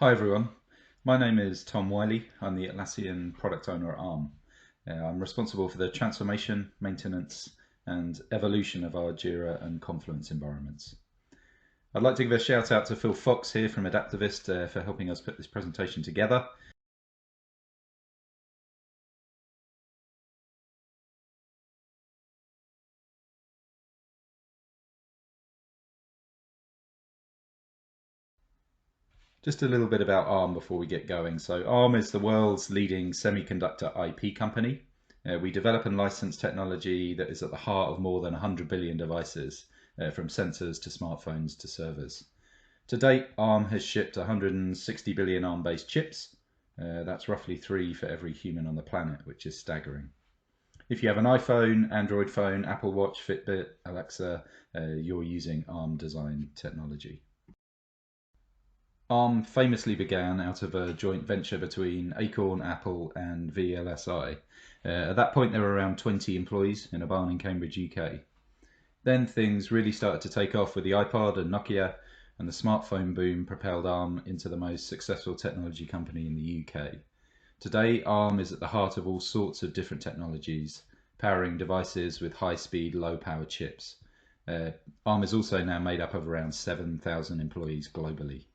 Hi everyone, my name is Tom Wiley. I'm the Atlassian product owner at Arm. I'm responsible for the transformation, maintenance and evolution of our Jira and Confluence environments. I'd like to give a shout out to Phil Fox here from Adaptavist for helping us put this presentation together. Just a little bit about Arm before we get going. So Arm is the world's leading semiconductor IP company. We develop and license technology that is at the heart of more than 100 billion devices, from sensors to smartphones to servers. To date, Arm has shipped 160 billion Arm-based chips. That's roughly 3 for every human on the planet, which is staggering. If you have an iPhone, Android phone, Apple Watch, Fitbit, Alexa, you're using Arm design technology. Arm famously began out of a joint venture between Acorn, Apple and VLSI. At that point there were around 20 employees in a barn in Cambridge, UK. Then things really started to take off with the iPod and Nokia, and the smartphone boom propelled Arm into the most successful technology company in the UK. Today Arm is at the heart of all sorts of different technologies, powering devices with high-speed, low-power chips. Arm is also now made up of around 7,000 employees globally.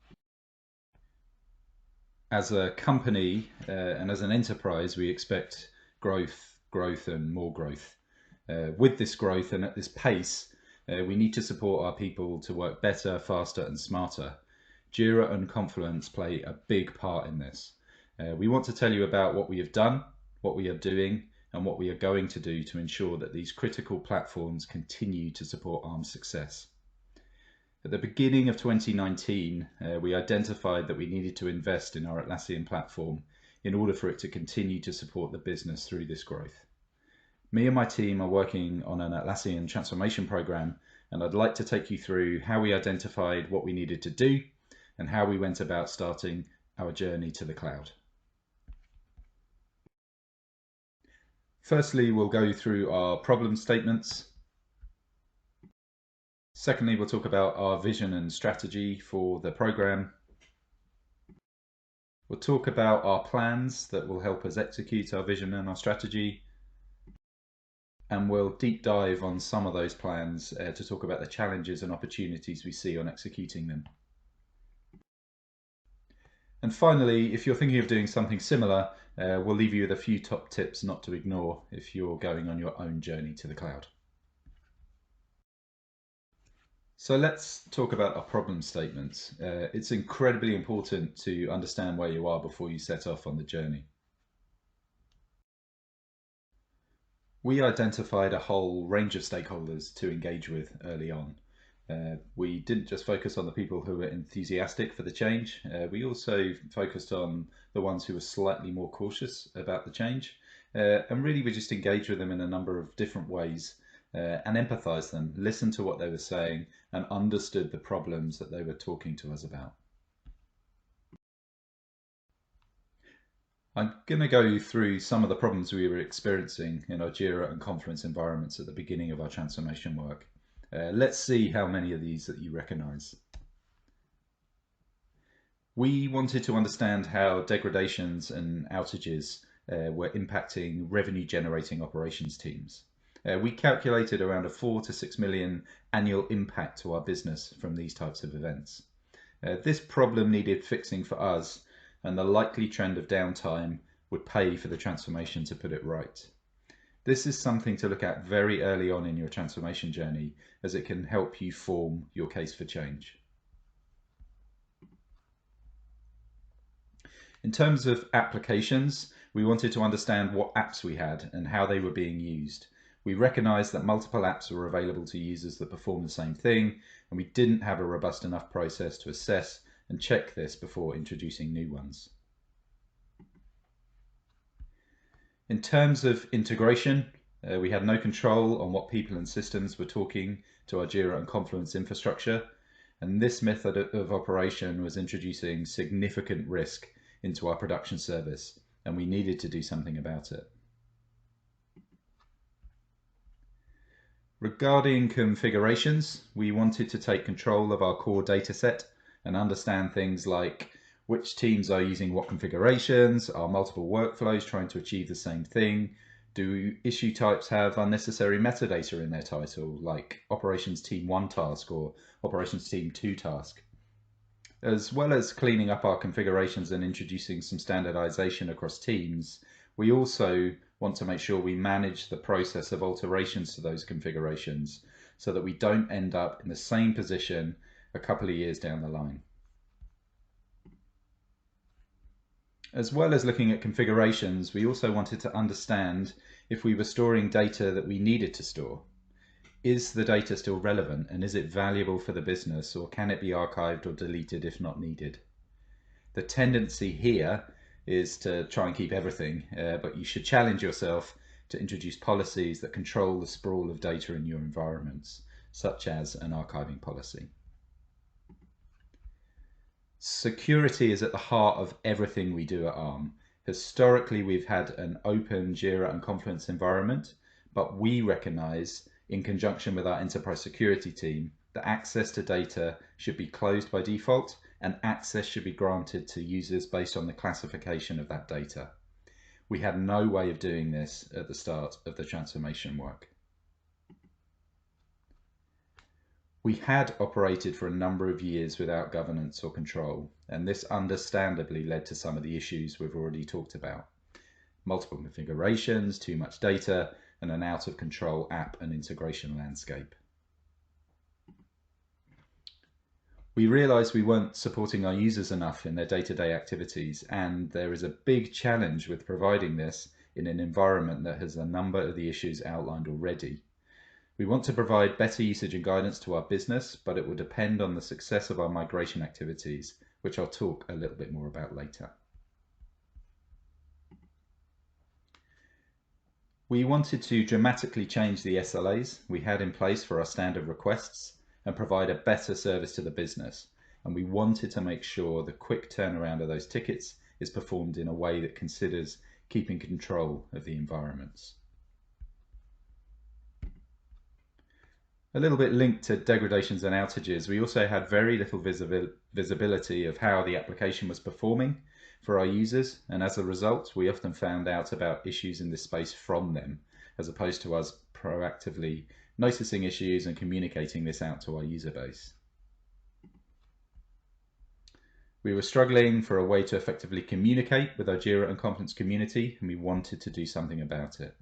As a company and as an enterprise, we expect growth, and more growth. With this growth and at this pace, we need to support our people to work better, faster and smarter. Jira and Confluence play a big part in this. We want to tell you about what we have done, what we are doing and what we are going to do to ensure that these critical platforms continue to support Arm's success. At the beginning of 2019, we identified that we needed to invest in our Atlassian platform in order for it to continue to support the business through this growth. Me and my team are working on an Atlassian transformation program, and I'd like to take you through how we identified what we needed to do and how we went about starting our journey to the cloud. Firstly, we'll go through our problem statements. Secondly, we'll talk about our vision and strategy for the program. We'll talk about our plans that will help us execute our vision and our strategy. And we'll deep dive on some of those plans to talk about the challenges and opportunities we see on executing them. And finally, if you're thinking of doing something similar, we'll leave you with a few top tips not to ignore if you're going on your own journey to the cloud. So let's talk about our problem statements. It's incredibly important to understand where you are before you set off on the journey. We identified a whole range of stakeholders to engage with early on. We didn't just focus on the people who were enthusiastic for the change, we also focused on the ones who were slightly more cautious about the change, and really we just engaged with them in a number of different ways and empathized them, listened to what they were saying and understood the problems that they were talking to us about. I'm going to go through some of the problems we were experiencing in our Jira and Confluence environments at the beginning of our transformation work. Let's see how many of these that you recognize. We wanted to understand how degradations and outages were impacting revenue generating operations teams. We calculated around a 4 to 6 million annual impact to our business from these types of events. This problem needed fixing for us, and the likely trend of downtime would pay for the transformation to put it right. This is something to look at very early on in your transformation journey, as it can help you form your case for change. In terms of applications, we wanted to understand what apps we had and how they were being used. We recognized that multiple apps were available to users that perform the same thing, and we didn't have a robust enough process to assess and check this before introducing new ones. In terms of integration, we had no control on what people and systems were talking to our Jira and Confluence infrastructure, and this method of operation was introducing significant risk into our production service, and we needed to do something about it. Regarding configurations, we wanted to take control of our core data set and understand things like Which teams are using what configurations? Are multiple workflows trying to achieve the same thing? Do issue types have unnecessary metadata in their title, like Operations Team 1 task or Operations Team 2 task? As well as cleaning up our configurations and introducing some standardization across teams, we also want to make sure we manage the process of alterations to those configurations so that we don't end up in the same position a couple of years down the line. As well as looking at configurations, we also wanted to understand if we were storing data that we needed to store. Is the data still relevant, and is it valuable for the business, or can it be archived or deleted if not needed? The tendency here is to try and keep everything, but you should challenge yourself to introduce policies that control the sprawl of data in your environments, such as an archiving policy. Security is at the heart of everything we do at Arm. Historically, we've had an open Jira and Confluence environment, but we recognize, in conjunction with our enterprise security team, that access to data should be closed by default and access should be granted to users based on the classification of that data. We had no way of doing this at the start of the transformation work. We had operated for a number of years without governance or control, and this understandably led to some of the issues we've already talked about. Multiple configurations, too much data, and an out-of-control app and integration landscape. We realized we weren't supporting our users enough in their day-to-day activities, and there is a big challenge with providing this in an environment that has a number of the issues outlined already. We want to provide better usage and guidance to our business, but it will depend on the success of our migration activities, which I'll talk a little bit more about later. We wanted to dramatically change the SLAs we had in place for our standard requests and provide a better service to the business. And we wanted to make sure the quick turnaround of those tickets is performed in a way that considers keeping control of the environments. A little bit linked to degradations and outages, we also had very little visibility of how the application was performing for our users, and as a result we often found out about issues in this space from them, as opposed to us proactively noticing issues and communicating this out to our user base. We were struggling for a way to effectively communicate with our Jira and Confluence community, and we wanted to do something about it.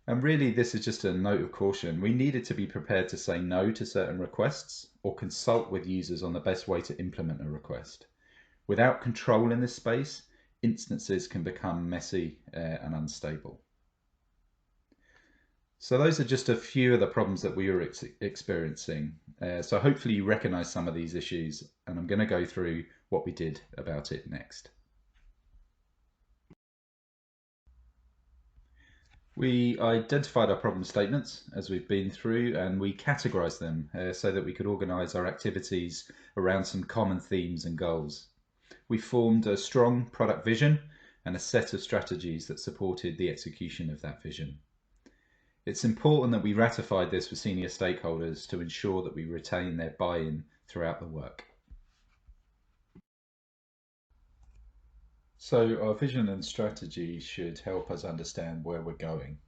And really, this is just a note of caution. We needed to be prepared to say no to certain requests or consult with users on the best way to implement a request. Without control in this space, instances can become messy and unstable. So those are just a few of the problems that we were experiencing. So hopefully you recognize some of these issues, and I'm going to go through what we did about it next. We identified our problem statements as we've been through, and we categorized them so that we could organize our activities around some common themes and goals. We formed a strong product vision and a set of strategies that supported the execution of that vision. It's important that we ratified this with senior stakeholders to ensure that we retain their buy-in throughout the work. So our vision and strategy should help us understand where we're going.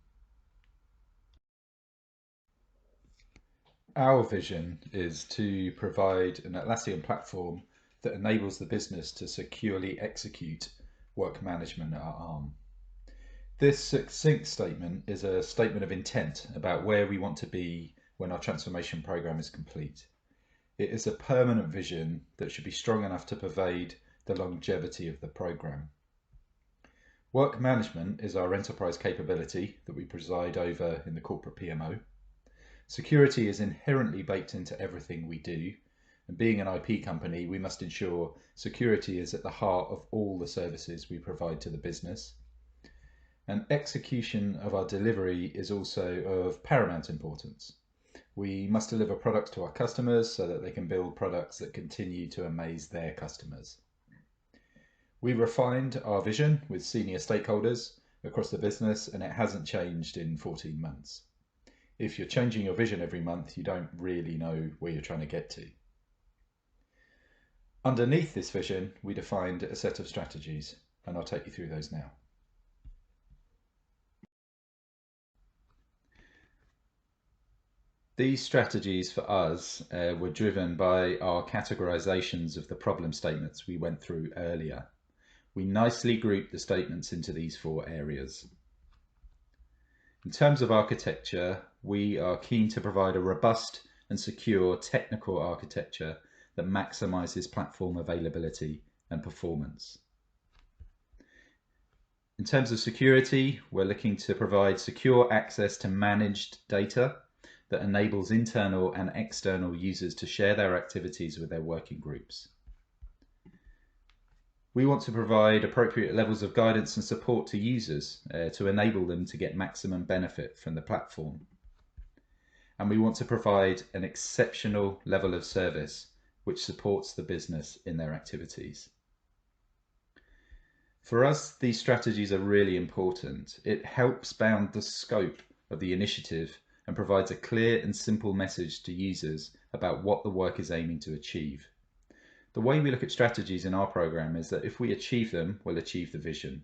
Our vision is to provide an Atlassian platform that enables the business to securely execute work management at Arm. This succinct statement is a statement of intent about where we want to be when our transformation program is complete. It is a permanent vision that should be strong enough to pervade the longevity of the program. Work management is our enterprise capability that we preside over in the corporate PMO. Security is inherently baked into everything we do, and being an IP company, we must ensure security is at the heart of all the services we provide to the business. And execution of our delivery is also of paramount importance. We must deliver products to our customers so that they can build products that continue to amaze their customers. We refined our vision with senior stakeholders across the business, and it hasn't changed in 14 months. If you're changing your vision every month, you don't really know where you're trying to get to. Underneath this vision, we defined a set of strategies, and I'll take you through those now. These strategies for us were driven by our categorizations of the problem statements we went through earlier. We nicely grouped the statements into these 4 areas. In terms of architecture, we are keen to provide a robust and secure technical architecture that maximizes platform availability and performance. In terms of security, we're looking to provide secure access to managed data that enables internal and external users to share their activities with their working groups. We want to provide appropriate levels of guidance and support to users to enable them to get maximum benefit from the platform. And we want to provide an exceptional level of service which supports the business in their activities. For us, these strategies are really important. It helps bound the scope of the initiative and provides a clear and simple message to users about what the work is aiming to achieve. The way we look at strategies in our program is that if we achieve them, we'll achieve the vision.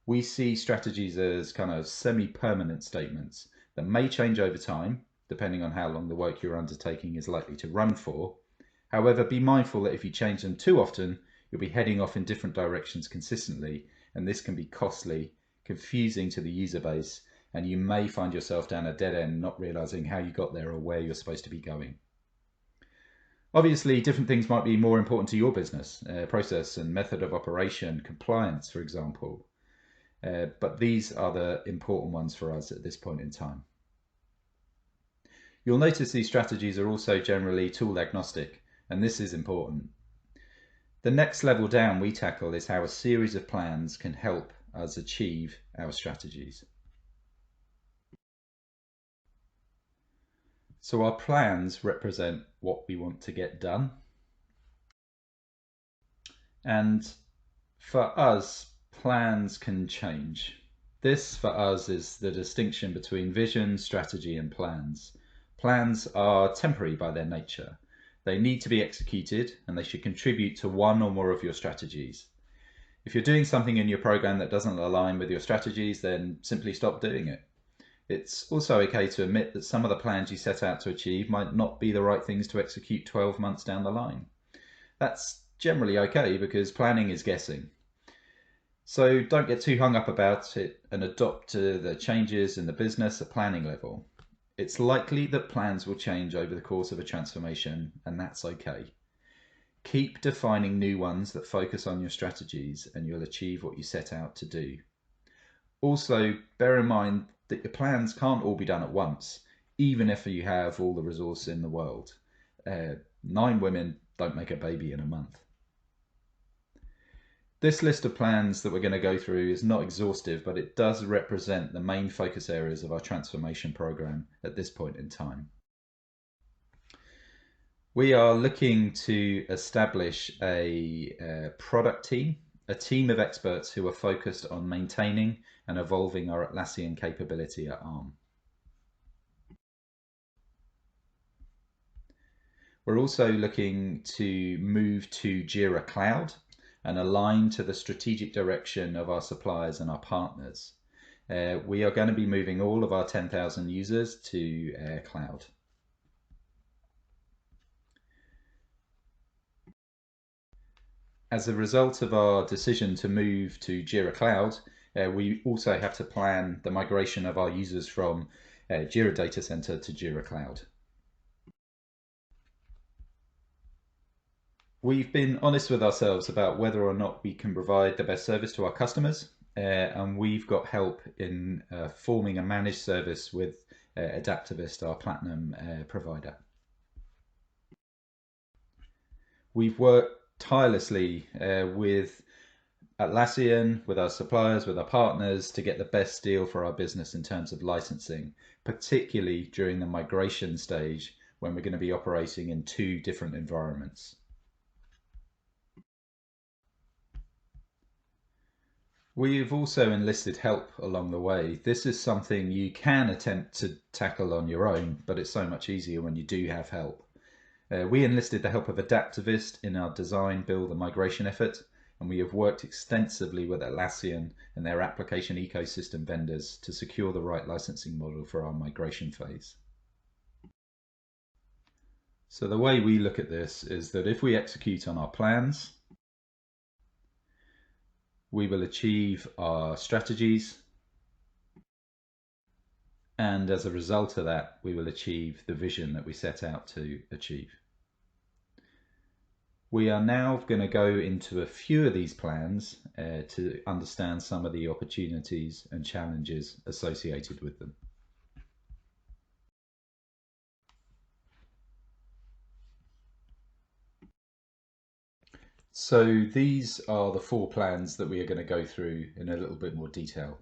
We see strategies as kind of semi-permanent statements that may change over time, depending on how long the work you're undertaking is likely to run for. However, be mindful that if you change them too often, you'll be heading off in different directions consistently, and this can be costly, confusing to the user base, and you may find yourself down a dead end not realizing how you got there or where you're supposed to be going. Obviously, different things might be more important to your business, process and method of operation, compliance, for example. But these are the important ones for us at this point in time. You'll notice these strategies are also generally tool agnostic, and this is important. The next level down we tackle is how a series of plans can help us achieve our strategies. So our plans represent what we want to get done. And for us, plans can change. This for us is the distinction between vision, strategy, and plans. Plans are temporary by their nature. They need to be executed and they should contribute to one or more of your strategies. If you're doing something in your program that doesn't align with your strategies, then simply stop doing it. It's also okay to admit that some of the plans you set out to achieve might not be the right things to execute 12 months down the line. That's generally okay because planning is guessing. So don't get too hung up about it and adopt to the changes in the business at planning level. It's likely that plans will change over the course of a transformation, and that's okay. Keep defining new ones that focus on your strategies and you'll achieve what you set out to do. Also, bear in mind that your plans can't all be done at once, even if you have all the resource in the world. 9 women don't make a baby in a month. This list of plans that we're going to go through is not exhaustive, but it does represent the main focus areas of our transformation program at this point in time. We are looking to establish a product team, a team of experts who are focused on maintaining and evolving our Atlassian capability at Arm. We're also looking to move to Jira Cloud and align to the strategic direction of our suppliers and our partners. We are going to be moving all of our 10,000 users to cloud. As a result of our decision to move to Jira Cloud, we also have to plan the migration of our users from Jira Data Center to Jira Cloud. We've been honest with ourselves about whether or not we can provide the best service to our customers, and we've got help in forming a managed service with Adaptavist, our platinum provider. We've worked tirelessly with Atlassian, with our suppliers, with our partners to get the best deal for our business in terms of licensing, particularly during the migration stage when we're going to be operating in 2 different environments. We've also enlisted help along the way. This is something you can attempt to tackle on your own, but it's so much easier when you do have help. We enlisted the help of Adaptavist in our design, build and migration effort, and we have worked extensively with Atlassian and their application ecosystem vendors to secure the right licensing model for our migration phase. So the way we look at this is that if we execute on our plans, we will achieve our strategies, and as a result of that, we will achieve the vision that we set out to achieve. We are now going to go into a few of these plans to understand some of the opportunities and challenges associated with them. So these are the 4 plans that we are going to go through in a little bit more detail.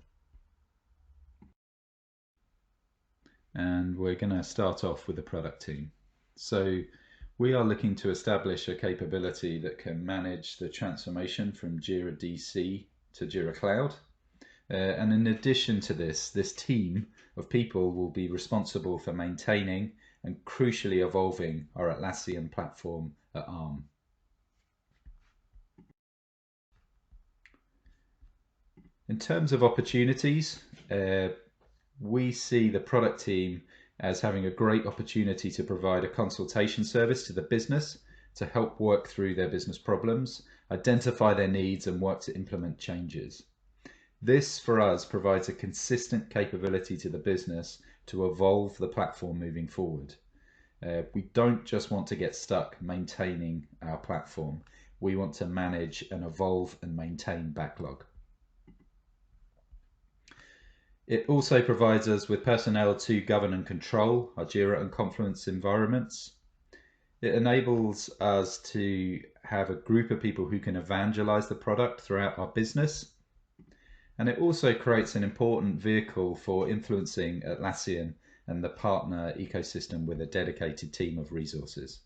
And we're going to start off with the product team. So we are looking to establish a capability that can manage the transformation from Jira DC to Jira Cloud. And in addition to this team of people will be responsible for maintaining and crucially evolving our Atlassian platform at ARM. In terms of opportunities, we see the product team as having a great opportunity to provide a consultation service to the business to help work through their business problems, identify their needs and work to implement changes. This for us provides a consistent capability to the business to evolve the platform moving forward. We don't just want to get stuck maintaining our platform. We want to manage and evolve and maintain backlog. It also provides us with personnel to govern and control our Jira and Confluence environments. It enables us to have a group of people who can evangelize the product throughout our business. And it also creates an important vehicle for influencing Atlassian and the partner ecosystem with a dedicated team of resources.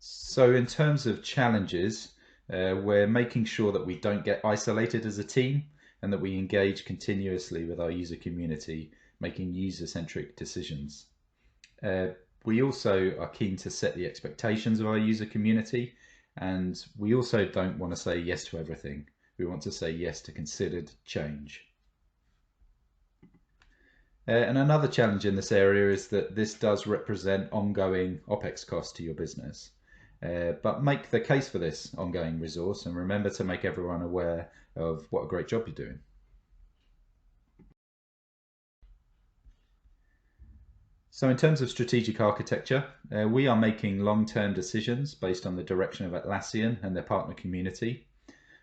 So in terms of challenges, we're making sure that we don't get isolated as a team and that we engage continuously with our user community, making user-centric decisions. We also are keen to set the expectations of our user community, and we also don't want to say yes to everything. We want to say yes to considered change. And another challenge in this area is that this does represent ongoing OPEX costs to your business. But make the case for this ongoing resource and remember to make everyone aware of what a great job you're doing. So in terms of strategic architecture, we are making long-term decisions based on the direction of Atlassian and their partner community.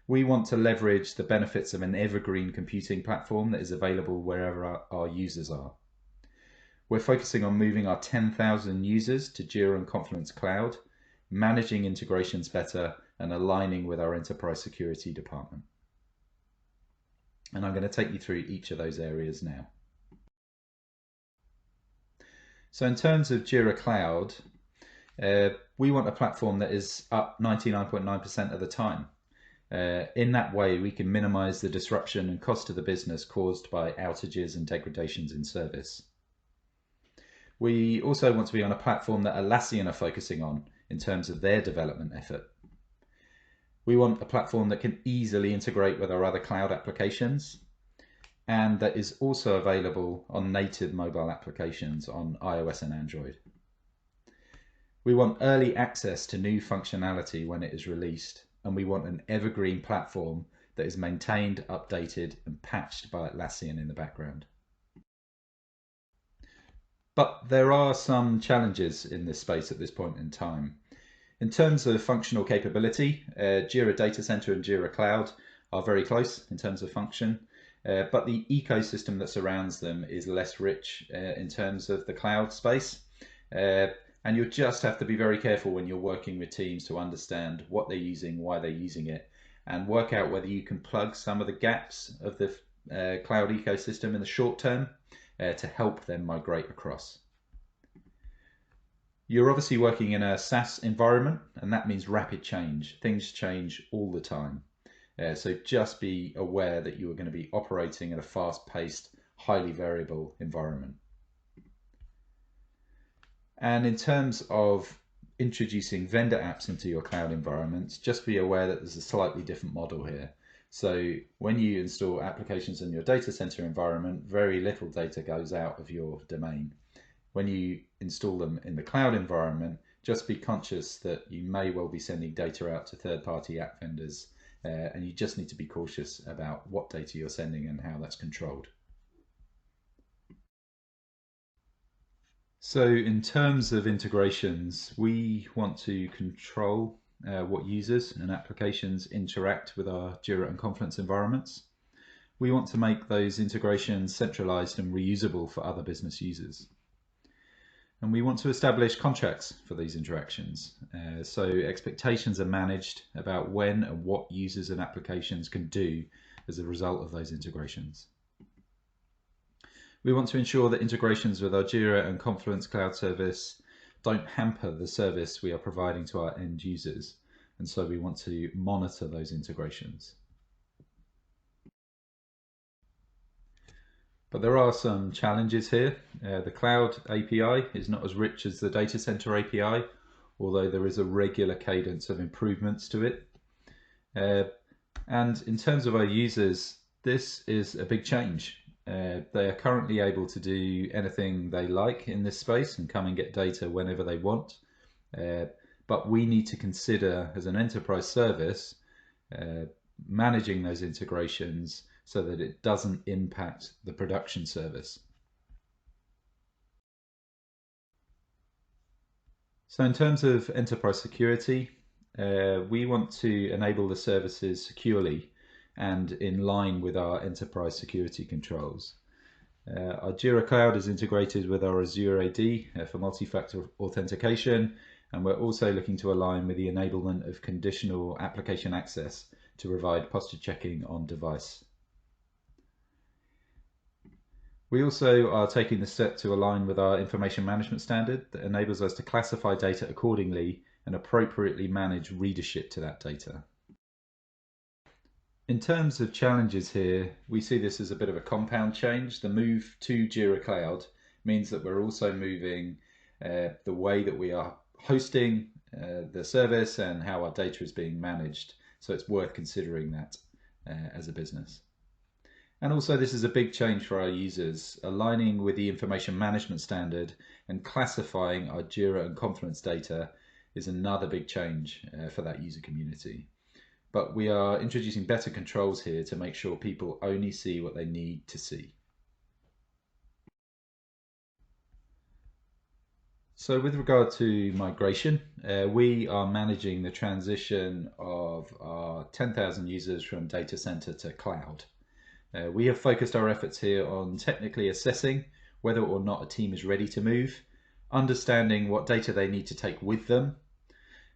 We want to leverage the benefits of an evergreen computing platform that is available wherever our users are. We're focusing on moving our 10,000 users to Jira and Confluence Cloud, managing integrations better and aligning with our enterprise security department. And I'm going to take you through each of those areas now. So in terms of Jira Cloud, we want a platform that is up 99.9% of the time. In that way, we can minimize the disruption and cost to the business caused by outages and degradations in service. We also want to be on a platform that Atlassian are focusing on in terms of their development effort. We want a platform that can easily integrate with our other cloud applications and that is also available on native mobile applications on iOS and Android. We want early access to new functionality when it is released, and we want an evergreen platform that is maintained, updated and patched by Atlassian in the background. But there are some challenges in this space at this point in time. In terms of functional capability, Jira Data Center and Jira Cloud are very close in terms of function, but the ecosystem that surrounds them is less rich in terms of the cloud space. And you'll just have to be very careful when you're working with teams to understand what they're using, why they're using it, and work out whether you can plug some of the gaps of the cloud ecosystem in the short term to help them migrate across. You're obviously working in a SaaS environment, and that means rapid change. Things change all the time. So just be aware that you are going to be operating in a fast-paced, highly variable environment. And in terms of introducing vendor apps into your cloud environments, just be aware that there's a slightly different model here. So when you install applications in your data center environment, very little data goes out of your domain. When you install them in the cloud environment, just be conscious that you may well be sending data out to third-party app vendors, and you just need to be cautious about what data you're sending and how that's controlled. So in terms of integrations, we want to control what users and applications interact with our Jira and Confluence environments. We want to make those integrations centralized and reusable for other business users. And we want to establish contracts for these interactions. So expectations are managed about when and what users and applications can do as a result of those integrations. We want to ensure that integrations with our Jira and Confluence Cloud service don't hamper the service we are providing to our end users. And so we want to monitor those integrations. But there are some challenges here. The Cloud API is not as rich as the Data Center API, although there is a regular cadence of improvements to it. And in terms of our users, this is a big change. They are currently able to do anything they like in this space and come and get data whenever they want. But we need to consider, as an enterprise service, managing those integrations so that it doesn't impact the production service. So in terms of enterprise security, we want to enable the services securely and in line with our enterprise security controls. Our Jira Cloud is integrated with our Azure AD for multi-factor authentication, and we're also looking to align with the enablement of conditional application access to provide posture checking on device. We also are taking the step to align with our information management standard that enables us to classify data accordingly and appropriately manage readership to that data. In terms of challenges here, we see this as a bit of a compound change. The move to Jira Cloud means that we're also moving the way that we are hosting the service and how our data is being managed. So it's worth considering that as a business. And also this is a big change for our users. Aligning with the information management standard and classifying our Jira and Confluence data is another big change for that user community. But we are introducing better controls here to make sure people only see what they need to see. So with regard to migration, we are managing the transition of our 10,000 users from data center to cloud. We have focused our efforts here on technically assessing whether or not a team is ready to move, understanding what data they need to take with them,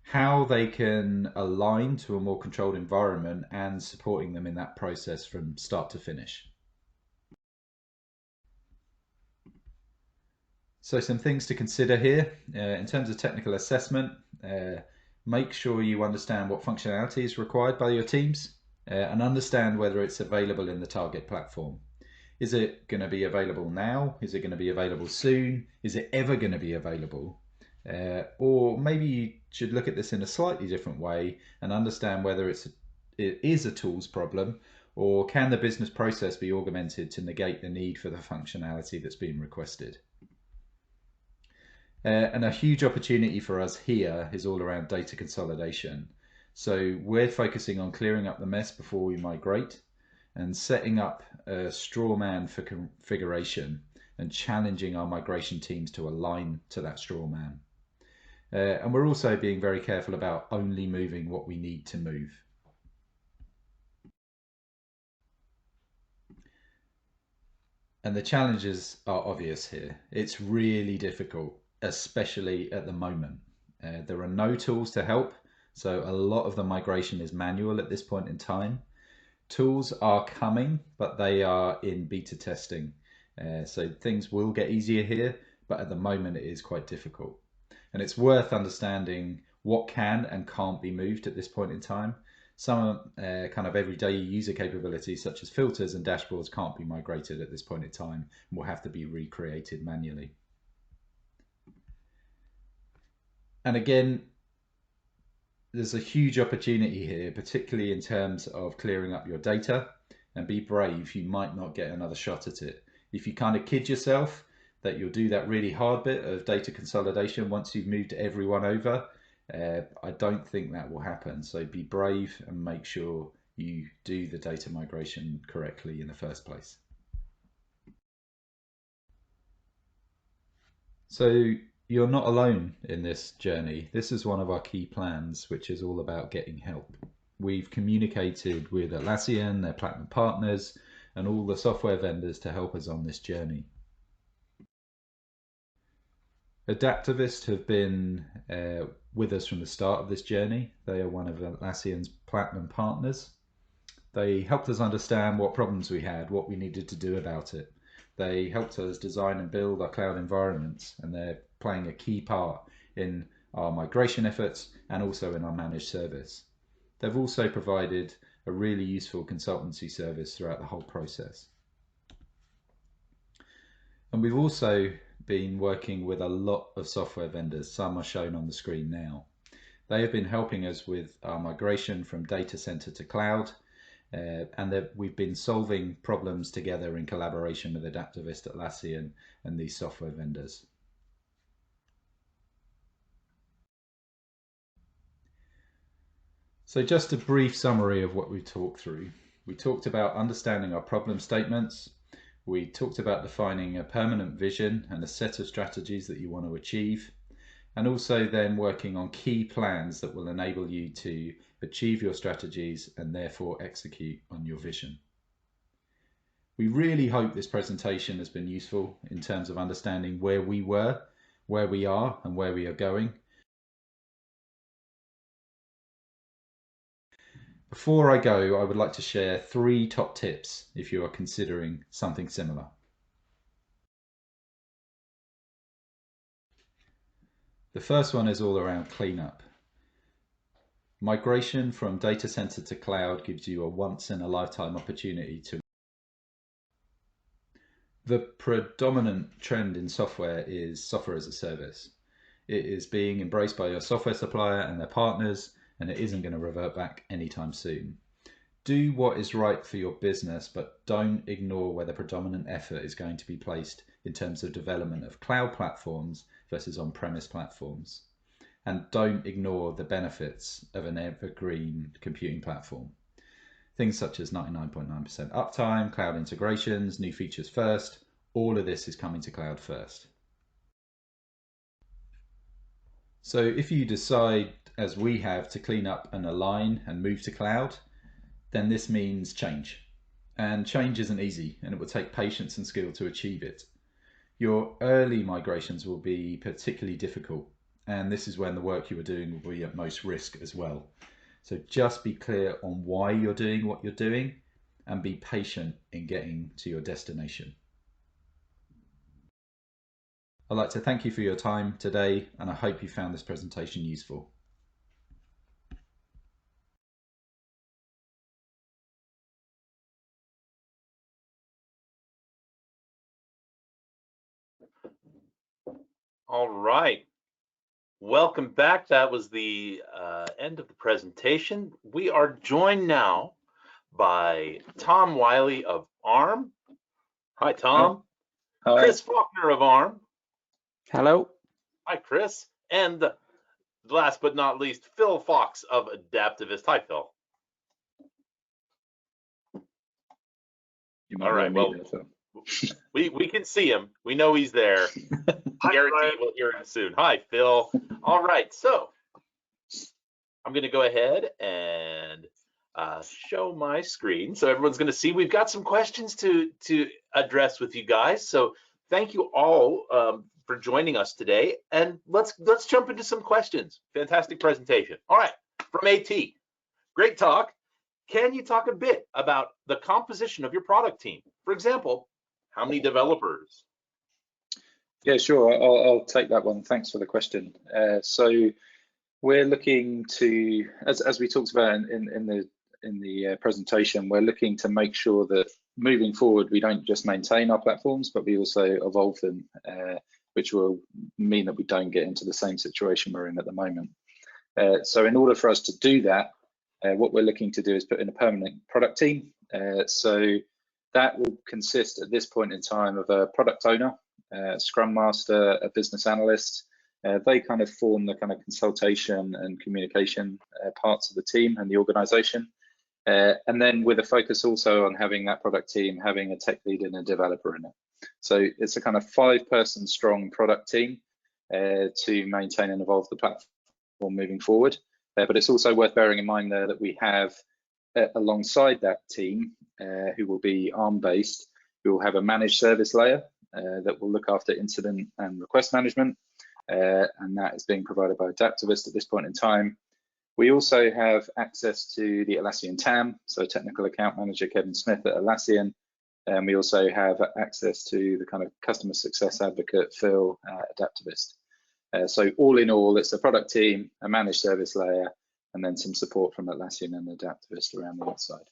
how they can align to a more controlled environment, and supporting them in that process from start to finish. So some things to consider here. In terms of technical assessment, make sure you understand what functionality is required by your teams and understand whether it's available in the target platform. Is it going to be available now? Is it going to be available soon? Is it ever going to be available? Or maybe you should look at this in a slightly different way and understand whether it is a tools problem, or can the business process be augmented to negate the need for the functionality that's being requested. And a huge opportunity for us here is all around data consolidation. So we're focusing on clearing up the mess before we migrate and setting up a straw man for configuration and challenging our migration teams to align to that straw man. And we're also being very careful about only moving what we need to move. And the challenges are obvious here. It's really difficult, especially at the moment. There are no tools to help, so a lot of the migration is manual at this point in time. Tools are coming, but they are in beta testing. So things will get easier here, but at the moment it is quite difficult. And it's worth understanding what can and can't be moved at this point in time. Some kind of everyday user capabilities such as filters and dashboards can't be migrated at this point in time and will have to be recreated manually. And again, there's a huge opportunity here, particularly in terms of clearing up your data. And be brave, you might not get another shot at it. If you kind of kid yourself that you'll do that really hard bit of data consolidation once you've moved everyone over, I don't think that will happen. So be brave and make sure you do the data migration correctly in the first place. So you're not alone in this journey. This is one of our key plans, which is all about getting help. We've communicated with Atlassian, their platinum partners, and all the software vendors to help us on this journey. Adaptavist have been with us from the start of this journey. They are one of Atlassian's platinum partners. They helped us understand what problems we had, what we needed to do about it. They helped us design and build our cloud environments, and they're playing a key part in our migration efforts and also in our managed service. They've also provided a really useful consultancy service throughout the whole process. And we've also been working with a lot of software vendors. Some are shown on the screen now. They have been helping us with our migration from data center to cloud, and we've been solving problems together in collaboration with Adaptavist, Atlassian, and these software vendors. So just a brief summary of what we talked through. We talked about understanding our problem statements. We talked about defining a permanent vision and a set of strategies that you want to achieve, and also then working on key plans that will enable you to achieve your strategies and therefore execute on your vision. We really hope this presentation has been useful in terms of understanding where we were, where we are, and where we are going. Before I go, I would like to share 3 top tips if you are considering something similar. The first one is all around cleanup. Migration from data center to cloud gives you a once-in-a-lifetime opportunity to. The predominant trend in software is software as a service. It is being embraced by your software supplier and their partners, and it isn't going to revert back anytime soon. Do what is right for your business, but don't ignore where the predominant effort is going to be placed in terms of development of cloud platforms versus on-premise platforms. And don't ignore the benefits of an evergreen computing platform. Things such as 99.9% uptime, cloud integrations, new features first, all of this is coming to cloud first. So if you decide, as we have, to clean up and align and move to cloud, then this means change. And change isn't easy, and it will take patience and skill to achieve it. Your early migrations will be particularly difficult, and this is when the work you are doing will be at most risk as well. So just be clear on why you're doing what you're doing and be patient in getting to your destination. I'd like to thank you for your time today, and I hope you found this presentation useful. All right. Welcome back. That was the end of the presentation. We are joined now by Tom Wiley of ARM. Hi, Tom. Hi. Chris Faulkner of ARM. Hello. Hi, Chris. And last but not least, Phil Fox of Adaptavist. Hi, Phil. You might All right. Well, we can see him. We know he's there. Guarantee we'll hear him soon. Hi, Phil. All right. So I'm going to go ahead and show my screen so everyone's going to see. We've got some questions to address with you guys. So thank you all for joining us today. And let's jump into some questions. Fantastic presentation. All right. From AT. Great talk. Can you talk a bit about the composition of your product team? For example, how many developers? Yeah, sure. I'll take that one. Thanks for the question. So we're looking to, as we talked about in the presentation, we're looking to make sure that moving forward we don't just maintain our platforms, but we also evolve them which will mean that we don't get into the same situation we're in at the moment. So in order for us to do that, what we're looking to do is put in a permanent product team. So that will consist at this point in time of a product owner, scrum master, a business analyst. They kind of form the kind of consultation and communication parts of the team and the organization. And then with a focus also on having that product team, having a tech lead and a developer in it. So it's a kind of 5-person strong product team to maintain and evolve the platform moving forward. But it's also worth bearing in mind there that we have alongside that team, who will be ARM based, we will have a managed service layer that will look after incident and request management. And that is being provided by Adaptavist at this point in time. We also have access to the Atlassian TAM, so Technical Account Manager Kevin Smith at Atlassian. And we also have access to the kind of customer success advocate Phil at Adaptavist. So all in all, it's a product team, a managed service layer, and then some support from Atlassian and Adaptavist around the outside.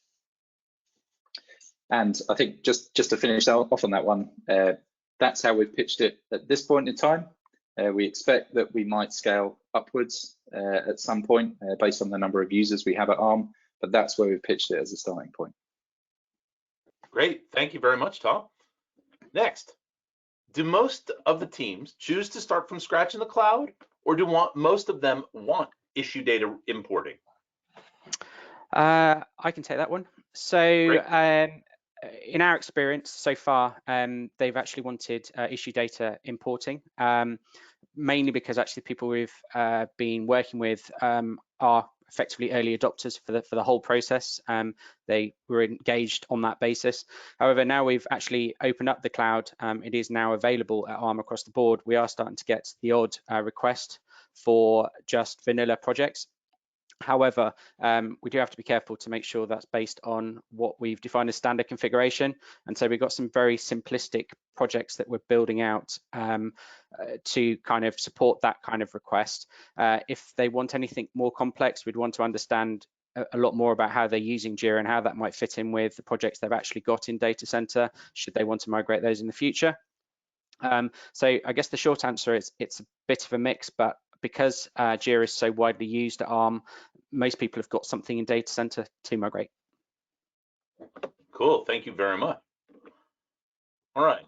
And I think just to finish off on that one, that's how we've pitched it at this point in time. We expect that we might scale upwards at some point based on the number of users we have at ARM, but that's where we've pitched it as a starting point. Great, thank you very much, Tom. Next, do most of the teams choose to start from scratch in the cloud, or do most of them want issue data importing? I can take that one. So in our experience so far, they've actually wanted issue data importing, mainly because actually people we've been working with are effectively early adopters for the whole process. They were engaged on that basis. However, now we've actually opened up the cloud. It is now available at ARM across the board. We are starting to get the odd request for just vanilla projects. However, we do have to be careful to make sure that's based on what we've defined as standard configuration. And so we've got some very simplistic projects that we're building out to kind of support that kind of request. If they want anything more complex, we'd want to understand a lot more about how they're using Jira and how that might fit in with the projects they've actually got in Data Center, should they want to migrate those in the future. So I guess the short answer is it's a bit of a mix, but because Jira is so widely used at ARM, most people have got something in Data Center to migrate. Cool, thank you very much. All right,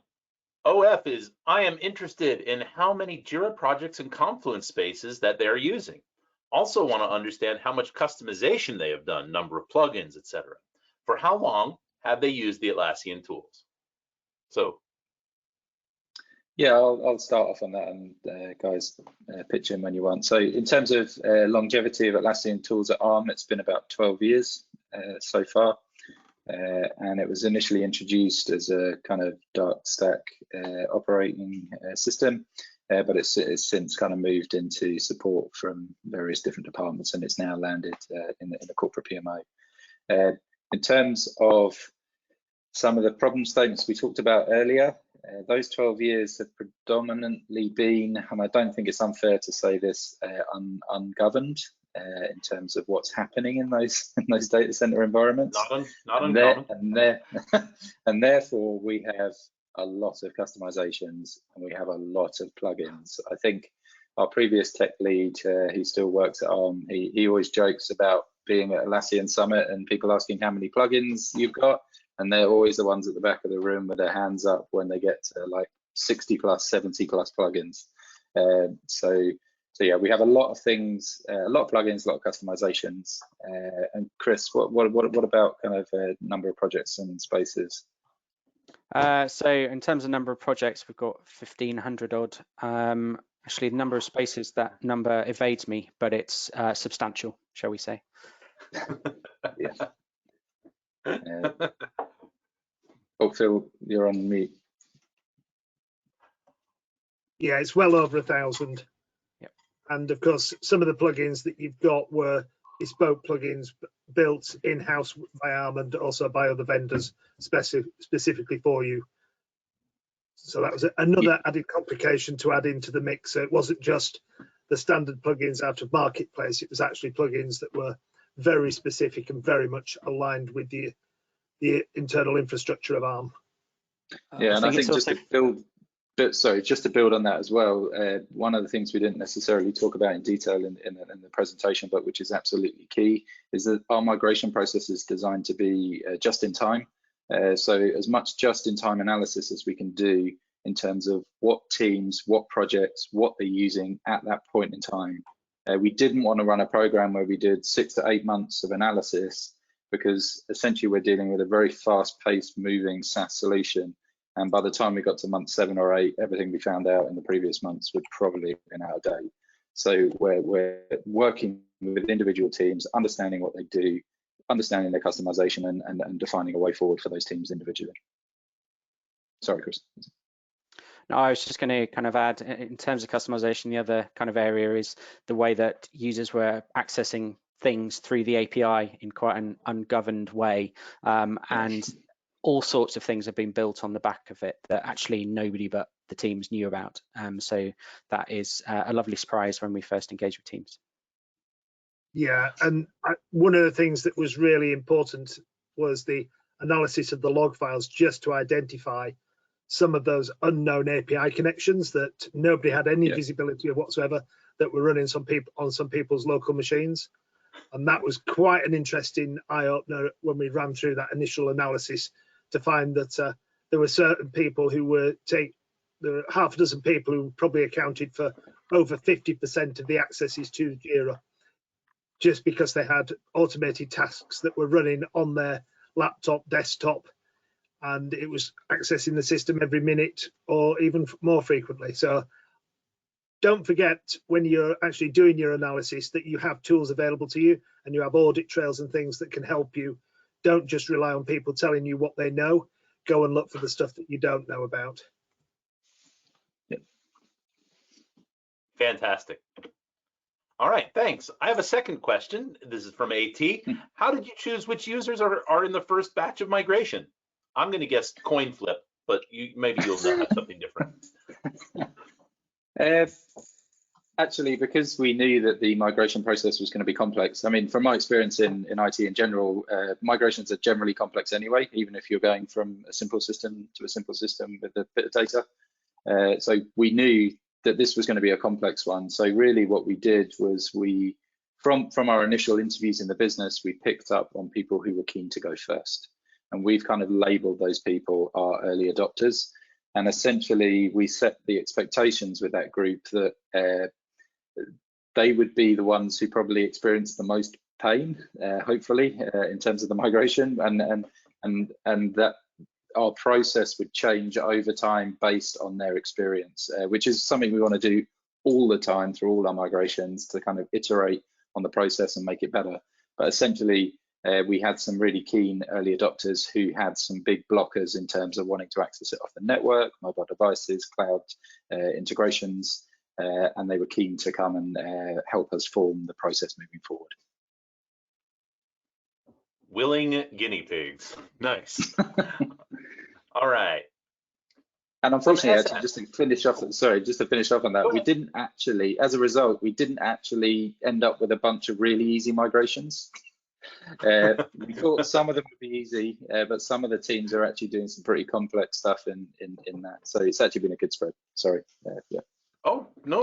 OF is, I am interested in how many Jira projects and Confluence spaces that they're using. Also want to understand how much customization they have done, number of plugins, etc. For how long have they used the Atlassian tools? So yeah, I'll start off on that, and guys, pitch in when you want. So in terms of longevity of Atlassian tools at ARM, it's been about 12 years so far. And it was initially introduced as a kind of dark stack operating system, but it's since kind of moved into support from various different departments, and it's now landed in the corporate PMO. In terms of some of the problem statements we talked about earlier, those 12 years have predominantly been, and I don't think it's unfair to say this, ungoverned in terms of what's happening in those data center environments. Not uncommon. And therefore we have a lot of customizations and we have a lot of plugins. I think our previous tech lead, who still works at ARM, he always jokes about being at Atlassian Summit and people asking how many plugins you've got, and they're always the ones at the back of the room with their hands up when they get to like 60 plus, 70 plus plugins. So yeah, we have a lot of things, a lot of plugins, a lot of customizations. And Chris, what about kind of number of projects and spaces? So in terms of number of projects, we've got 1,500 odd. Actually, the number of spaces, that number evades me, but it's substantial, shall we say. Yeah. Oh, Phil, you're on mute. Yeah, it's well over 1,000. Yep. And of course, some of the plugins that you've got were bespoke plugins built in-house by ARM and also by other vendors specifically for you. So that was another added complication to add into the mix. So it wasn't just the standard plugins out of Marketplace, it was actually plugins that were very specific and very much aligned with the internal infrastructure of ARM. Yeah, and I think just to But sorry, just to build on that as well, one of the things we didn't necessarily talk about in detail in the presentation, but which is absolutely key, is that our migration process is designed to be just in time. So as much just in time analysis as we can do in terms of what teams, what projects, what they're using at that point in time. We didn't want to run a program where we did 6 to 8 months of analysis, because essentially we're dealing with a very fast-paced moving SaaS solution. And by the time we got to month 7 or 8, everything we found out in the previous months would probably have been out of date. So we're working with individual teams, understanding what they do, understanding their customization, and defining a way forward for those teams individually. Sorry, Chris. No, I was just going to kind of add, in terms of customization, the other kind of area is the way that users were accessing things through the API in quite an ungoverned way, and all sorts of things have been built on the back of it that actually nobody but the teams knew about. So that is a lovely surprise when we first engaged with teams. Yeah, and one of the things that was really important was the analysis of the log files, just to identify some of those unknown API connections that nobody had any visibility of whatsoever, that were running on some people's local machines. And that was quite an interesting eye-opener when we ran through that initial analysis, to find that there were certain people who were there were half a dozen people who probably accounted for over 50% of the accesses to Jira, just because they had automated tasks that were running on their laptop, desktop, and it was accessing the system every minute or even more frequently. So don't forget, when you're actually doing your analysis, that you have tools available to you, and you have audit trails and things that can help you. Don't just rely on people telling you what they know. Go and look for the stuff that you don't know about. Yep. Fantastic. All right, thanks. I have a second question. This is from AT. How did you choose which users are in the first batch of migration? I'm going to guess coin flip, but maybe you'll have something different. Actually, because we knew that the migration process was going to be complex. I mean, from my experience in IT in general, migrations are generally complex anyway, even if you're going from a simple system to a simple system with a bit of data. So we knew that this was going to be a complex one. So really what we did was from our initial interviews in the business, we picked up on people who were keen to go first. And we've kind of labeled those people our early adopters. And essentially we set the expectations with that group that they would be the ones who probably experienced the most pain, hopefully, in terms of the migration, and that our process would change over time based on their experience, which is something we want to do all the time through all our migrations, to kind of iterate on the process and make it better. But essentially, we had some really keen early adopters who had some big blockers in terms of wanting to access it off the network, mobile devices, cloud integrations, and they were keen to come and help us form the process moving forward. Willing guinea pigs. Nice. All right. And unfortunately, actually, just to finish off on that, we didn't actually, as a result, we didn't actually end up with a bunch of really easy migrations. We thought some of them would be easy, but some of the teams are actually doing some pretty complex stuff in that. So it's actually been a good spread. Sorry. Yeah. Oh, no.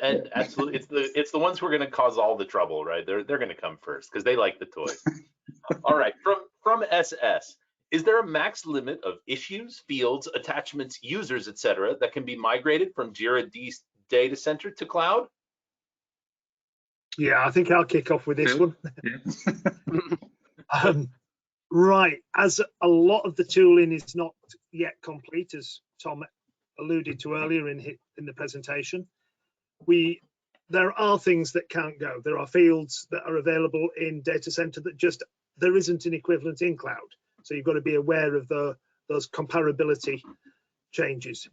And absolutely, it's the ones who are going to cause all the trouble, right? They're going to come first because they like the toys. All right, from SS, is there a max limit of issues, fields, attachments, users, etc., that can be migrated from Jira Data Center to cloud? Yeah, I think I'll kick off with this one. Right, as a lot of the tooling is not yet complete, as Tom alluded to earlier in the presentation, there are things that can't go. There are fields that are available in data center that there isn't an equivalent in cloud. So you've got to be aware of those comparability changes.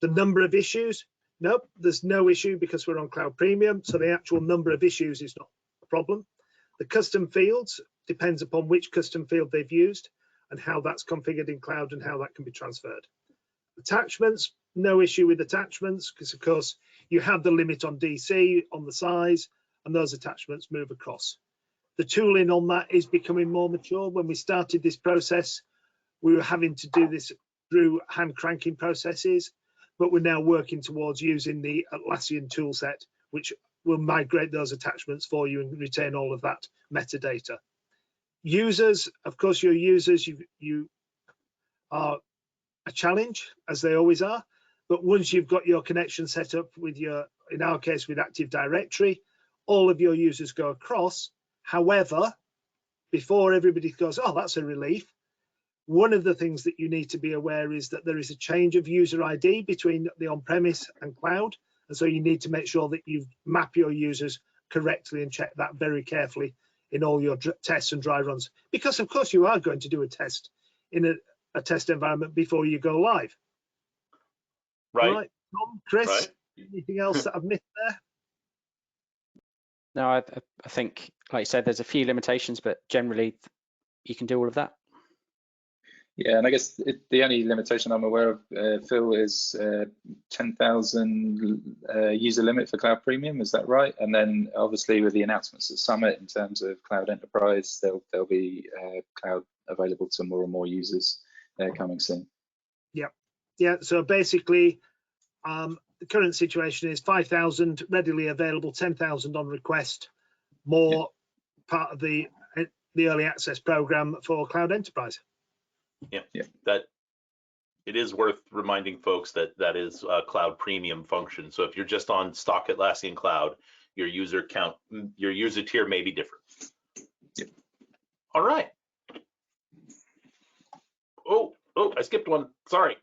The number of issues, nope, there's no issue because we're on Cloud Premium. So the actual number of issues is not a problem. The custom fields depends upon which custom field they've used and how that's configured in cloud and how that can be transferred. Attachments, no issue with attachments, because of course you have the limit on DC on the size, and those attachments move across. The tooling on that is becoming more mature. When we started this process, we were having to do this through hand cranking processes. but we're now working towards using the Atlassian toolset, which will migrate those attachments for you and retain all of that metadata. Users, of course, your users, you are a challenge, as they always are, but once you've got your connection set up with your, in our case, with Active Directory, all of your users go across. However, before everybody goes, oh, that's a relief, one of the things that you need to be aware is that there is a change of user ID between the on-premise and cloud. And so you need to make sure that you map your users correctly and check that very carefully in all your tests and dry runs. Because of course you are going to do a test in a test environment before you go live. Right. Tom, Chris, Right. anything else that I've missed there? No, I think, like you said, there's a few limitations, but generally you can do all of that. Yeah, and I guess the only limitation I'm aware of, Phil, is 10,000 user limit for Cloud Premium. Is that right? And then obviously with the announcements at Summit in terms of Cloud Enterprise, there'll be Cloud available to more and more users coming soon. Yeah. So basically, the current situation is 5,000 readily available, 10,000 on request, more part of the early access program for Cloud Enterprise. Yeah. That it is worth reminding folks that that is a Cloud Premium function. So if you're just on stock Atlassian Cloud, your user count, your user tier may be different. Yep. All right. Oh, I skipped one. Sorry.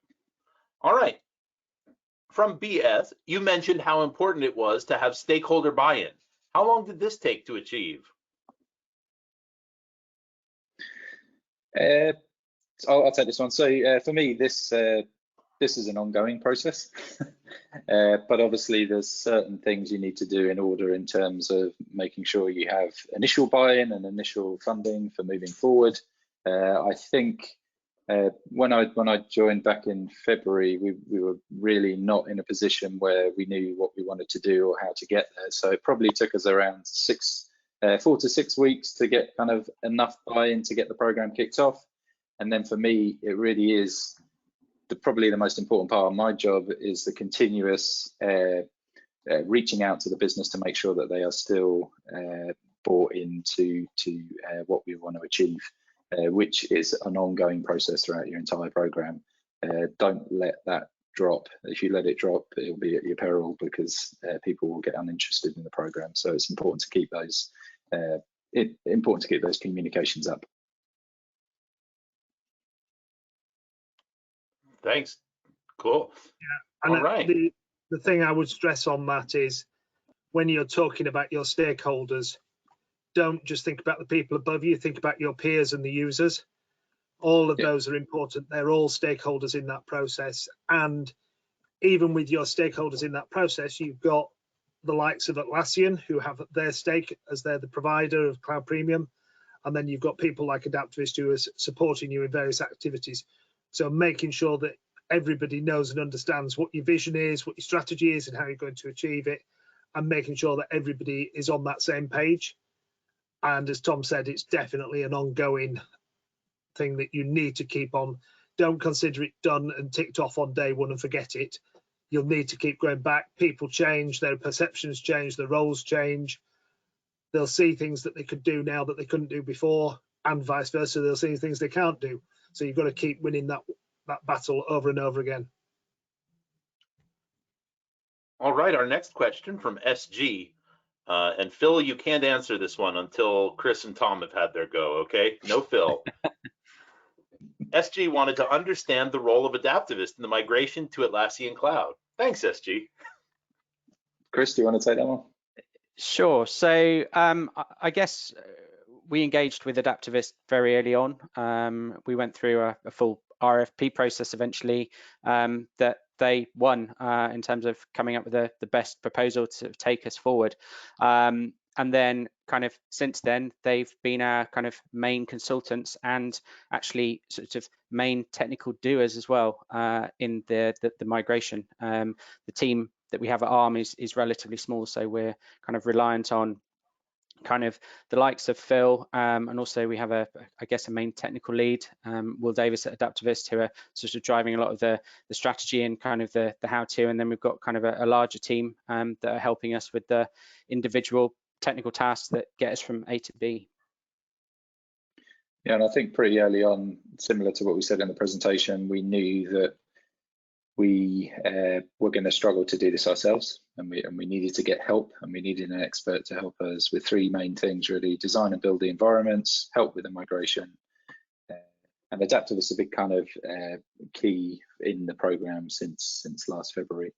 All right. From BS, you mentioned how important it was to have stakeholder buy-in. How long did this take to achieve? I'll take this one. So for me, this is an ongoing process, but obviously there's certain things you need to do in order in terms of making sure you have initial buy-in and initial funding for moving forward. I think when I joined back in February, we were really not in a position where we knew what we wanted to do or how to get there. So it probably took us around 4 to 6 weeks to get kind of enough buy-in to get the program kicked off. And then for me, it really is probably the most important part of my job is the continuous reaching out to the business to make sure that they are still bought into what we want to achieve, which is an ongoing process throughout your entire program. Don't let that drop. If you let it drop, it'll be at your peril because people will get uninterested in the program. So it's important to keep those communications up. Thanks. Cool. Yeah. And all right. The thing I would stress on that is when you're talking about your stakeholders, don't just think about the people above you, think about your peers and the users. All of those are important. They're all stakeholders in that process. And even with your stakeholders in that process, you've got the likes of Atlassian who have their stake as they're the provider of Cloud Premium. And then you've got people like Adaptavist who are supporting you in various activities. So making sure that everybody knows and understands what your vision is, what your strategy is, and how you're going to achieve it, and making sure that everybody is on that same page. And as Tom said, it's definitely an ongoing thing that you need to keep on. Don't consider it done and ticked off on day one and forget it. You'll need to keep going back. People change, their perceptions change, their roles change. They'll see things that they could do now that they couldn't do before, and vice versa. They'll see things they can't do. So you've got to keep winning that battle over and over again. All right, our next question from SG. And Phil, you can't answer this one until Chris and Tom have had their go, okay? No Phil. SG wanted to understand the role of Adaptavist in the migration to Atlassian Cloud. Thanks, SG. Chris, do you want to take that one? Sure. So I guess we engaged with Adaptavist very early on. We went through a full RFP process eventually that they won in terms of coming up with the best proposal to take us forward. And then kind of since then, they've been our kind of main consultants and actually sort of main technical doers as well in the migration. The team that we have at ARM is relatively small, so we're kind of reliant on kind of the likes of Phil, and also we have I guess a main technical lead, Will Davis at Adaptavist, who are sort of driving a lot of the strategy and kind of the how-to, and then we've got kind of a larger team that are helping us with the individual technical tasks that get us from A to B. Yeah, and I think pretty early on, similar to what we said in the presentation, we knew that we were going to struggle to do this ourselves, and we needed to get help, and we needed an expert to help us with three main things really: design and build the environments, help with the migration, and Adaptavist is a big kind of key in the program since last February.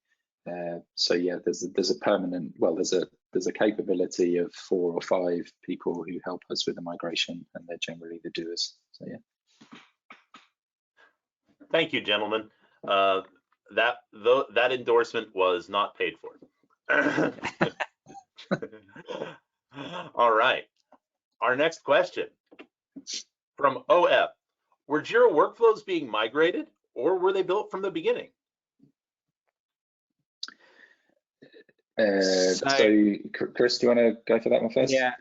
So yeah, there's a permanent, well, there's a capability of 4 or 5 people who help us with the migration, and they're generally the doers. So yeah. Thank you, gentlemen. That endorsement was not paid for. All right. Our next question from OF. Were Jira workflows being migrated, or were they built from the beginning? So Chris, do you want to go for that one first? Yeah.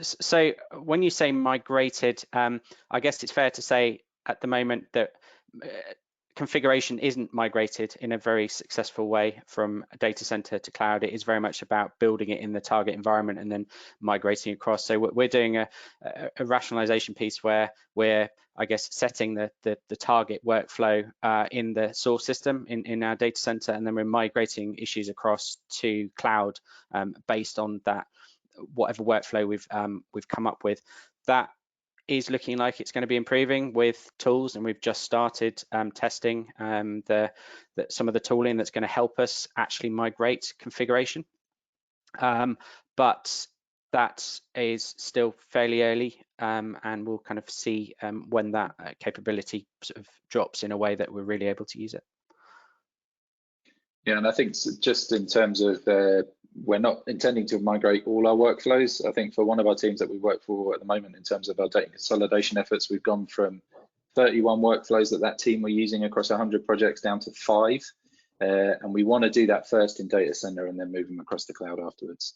So when you say migrated, I guess it's fair to say at the moment that configuration isn't migrated in a very successful way from a data center to cloud. It is very much about building it in the target environment and then migrating across. So we're doing a rationalization piece where we're, I guess, setting the target workflow in the source system in our data center, and then we're migrating issues across to cloud based on that, whatever workflow we've come up with. That is looking like it's going to be improving with tools, and we've just started testing some of the tooling that's going to help us actually migrate configuration. But that is still fairly early, and we'll kind of see when that capability sort of drops in a way that we're really able to use it. Yeah, and I think just in terms of we're not intending to migrate all our workflows. I think for one of our teams that we work for at the moment, in terms of our data consolidation efforts, we've gone from 31 workflows that team were using across 100 projects down to 5. And we want to do that first in data center and then move them across the cloud afterwards.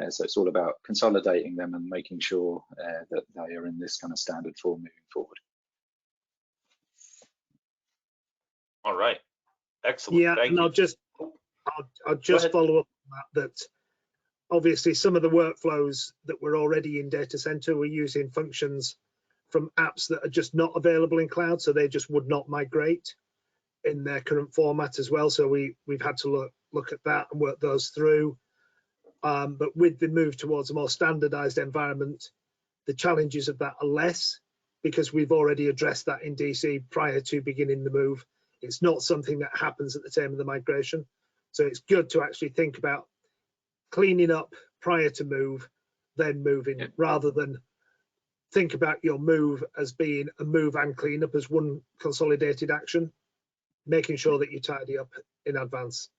So it's all about consolidating them and making sure that they are in this kind of standard form moving forward. All right, excellent. Yeah, Thank and you. I'll just follow up on that obviously some of the workflows that were already in data center were using functions from apps that are just not available in cloud, so they just would not migrate in their current format as well. So we've had to look at that and work those through. But with the move towards a more standardized environment, the challenges of that are less, because we've already addressed that in DC prior to beginning the move. It's not something that happens at the time of the migration. So it's good to actually think about cleaning up prior to move, then moving, rather than think about your move as being a move and cleanup as one consolidated action, making sure that you tidy up in advance.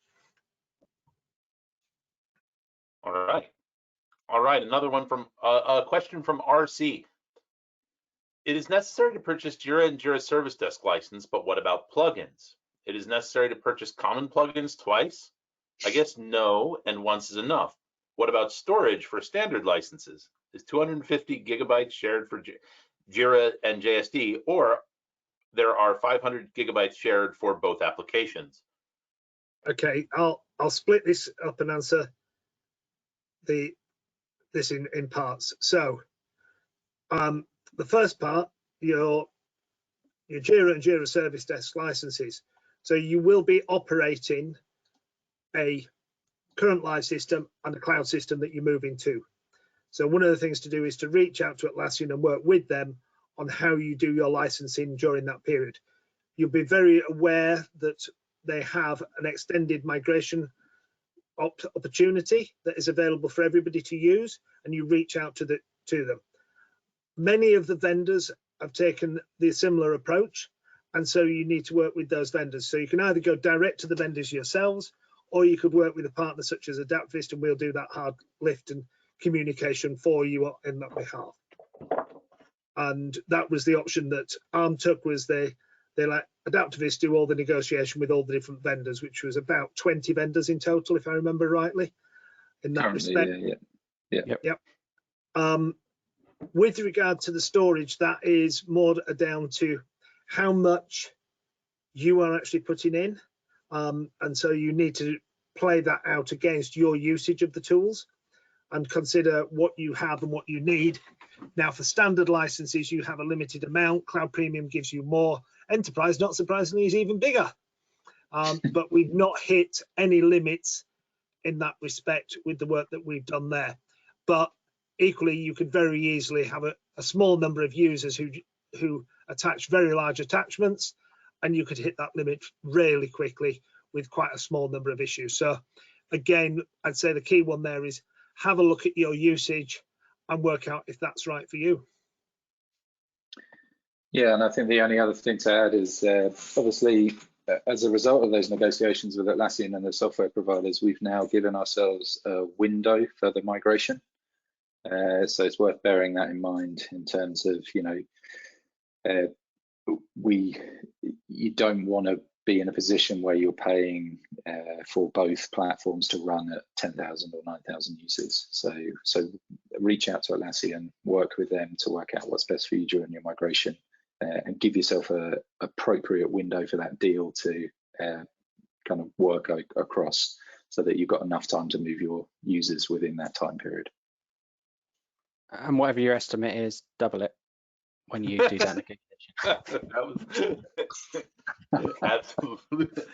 All right. Another one from a question from RC. It is necessary to purchase Jira and Jira Service Desk license, but what about plugins? It is necessary to purchase common plugins twice? I guess no, and once is enough. What about storage for standard licenses? Is 250 gigabytes shared for Jira and JSD, or there are 500 gigabytes shared for both applications? Okay, I'll split this up and answer this in parts. So the first part, your Jira and Jira Service Desk licenses. So you will be operating a current live system and a cloud system that you're moving to. So one of the things to do is to reach out to Atlassian and work with them on how you do your licensing during that period. You'll be very aware that they have an extended migration opportunity that is available for everybody to use, and you reach out to them. Many of the vendors have taken the similar approach, and so you need to work with those vendors. So you can either go direct to the vendors yourselves, or you could work with a partner such as Adaptavist, and we'll do that hard lift and communication for you in that behalf. And that was the option that ARM took, was they let Adaptavist do all the negotiation with all the different vendors, which was about 20 vendors in total, if I remember rightly, in that respect. Yeah. Yep. With regard to the storage, that is more down to how much you are actually putting in. And so you need to play that out against your usage of the tools and consider what you have and what you need. Now, for standard licenses, you have a limited amount. Cloud Premium gives you more. Enterprise, not surprisingly, is even bigger. But we've not hit any limits in that respect with the work that we've done there. But equally, you could very easily have a small number of users who attach very large attachments, and you could hit that limit really quickly with quite a small number of issues. So again, I'd say the key one there is have a look at your usage and work out if that's right for you. Yeah, and I think the only other thing to add is obviously, as a result of those negotiations with Atlassian and the software providers, we've now given ourselves a window for the migration. So it's worth bearing that in mind in terms of, you know, you don't want to be in a position where you're paying for both platforms to run at 10,000 or 9,000 users. So reach out to Atlassian, work with them to work out what's best for you during your migration, and give yourself a appropriate window for that deal to kind of work across, so that you've got enough time to move your users within that time period. And whatever your estimate is, double it when you do that negotiation. Absolutely.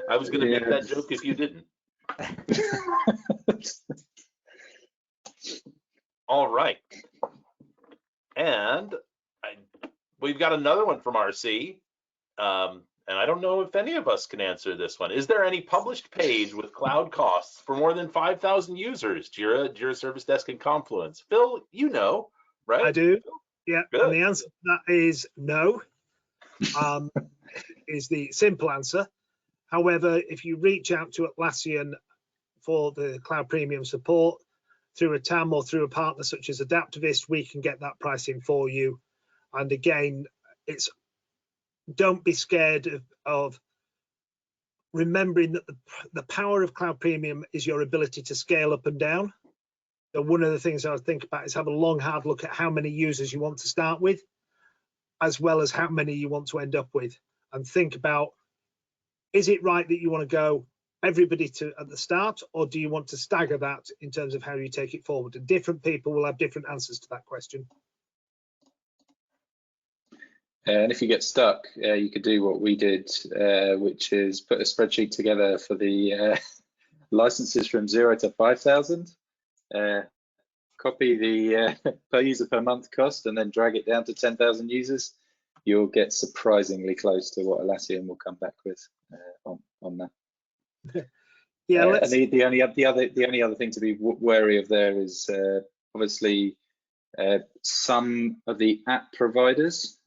I was going to make that joke if you didn't. All right. And we've got another one from RC. And I don't know if any of us can answer this one. Is there any published page with cloud costs for more than 5,000 users? Jira Service Desk, and Confluence. Phil, you know, right? I do. Yeah. Good. And the answer to that is no. Is the simple answer. However, if you reach out to Atlassian for the Cloud Premium support through a TAM or through a partner such as Adaptavist, we can get that pricing for you. And again, don't be scared of remembering that the power of Cloud Premium is your ability to scale up and down. So one of the things I would think about is have a long, hard look at how many users you want to start with, as well as how many you want to end up with. And think about, is it right that you want to go everybody at the start, or do you want to stagger that in terms of how you take it forward? And different people will have different answers to that question. And if you get stuck, you could do what we did, which is put a spreadsheet together for the licenses from 0 to 5,000, copy the per user per month cost, and then drag it down to 10,000 users. You'll get surprisingly close to what Atlassian will come back with on that. Yeah. And the only other thing to be wary of there is obviously some of the app providers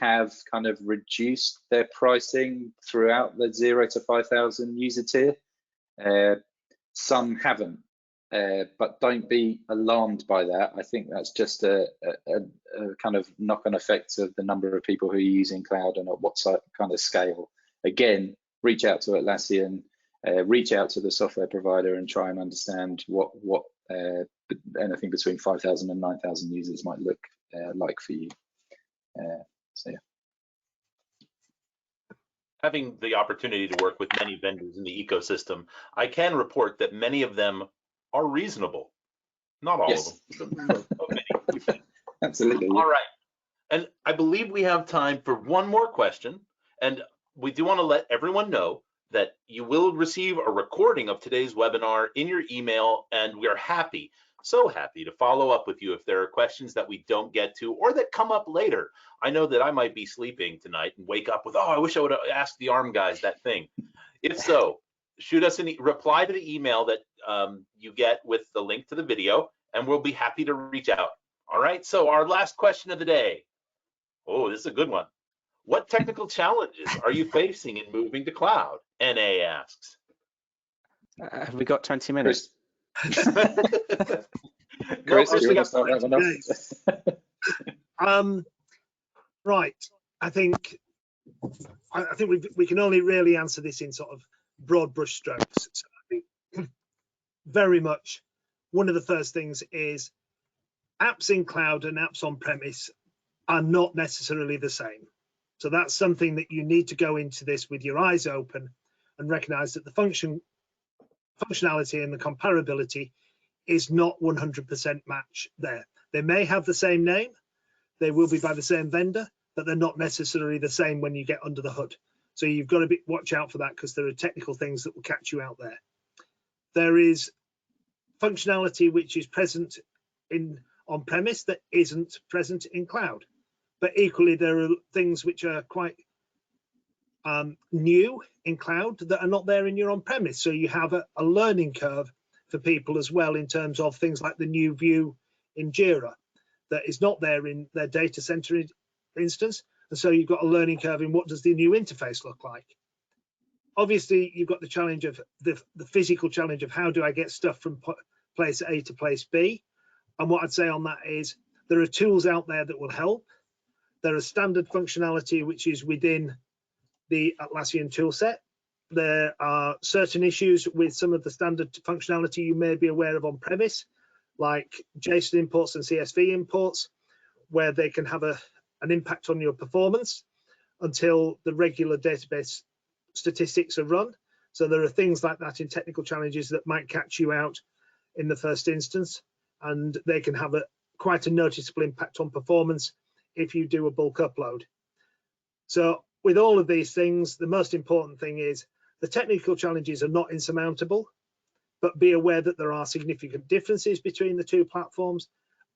have kind of reduced their pricing throughout the 0 to 5,000 user tier. Some haven't, but don't be alarmed by that. I think that's just a kind of knock-on effect of the number of people who are using cloud and at what kind of scale. Again, reach out to Atlassian, reach out to the software provider and try and understand what anything between 5,000 and 9,000 users might look like for you. So yeah. Having the opportunity to work with many vendors in the ecosystem, I can report that many of them are reasonable. Not all of them, but many. Absolutely. All right. And I believe we have time for one more question. And we do want to let everyone know that you will receive a recording of today's webinar in your email, and we are happy, so happy to follow up with you if there are questions that we don't get to or that come up later. I know that I might be sleeping tonight and wake up with, oh, I wish I would have asked the ARM guys that thing. If so, shoot us a reply to the email that you get with the link to the video, and we'll be happy to reach out. All right, so our last question of the day. Oh, this is a good one. What technical challenges are you facing in moving to cloud? NA asks. Have we got 20 minutes? Chris, do you want to start that one off? Right. I think we can only really answer this in sort of broad brush strokes. So I think very much one of the first things is apps in cloud and apps on premise are not necessarily the same. So that's something that you need to go into this with your eyes open and recognize that the functionality and the comparability is not 100% match there. They may have the same name, they will be by the same vendor, but they're not necessarily the same when you get under the hood. So you've got to watch out for that, because there are technical things that will catch you out there. There is functionality which is present in on-premise that isn't present in cloud. But equally, there are things which are quite new in cloud that are not there in your on-premise. So you have a learning curve for people as well, in terms of things like the new view in Jira that is not there in their data center instance. And so you've got a learning curve in what does the new interface look like. Obviously, you've got the challenge of the physical challenge of how do I get stuff from place A to place B. And what I'd say on that is there are tools out there that will help. There are standard functionality which is within the Atlassian toolset. There are certain issues with some of the standard functionality you may be aware of on premise, like JSON imports and CSV imports, where they can have an impact on your performance until the regular database statistics are run. So there are things like that in technical challenges that might catch you out in the first instance, and they can have quite a noticeable impact on performance if you do a bulk upload. So with all of these things, the most important thing is the technical challenges are not insurmountable, but be aware that there are significant differences between the two platforms,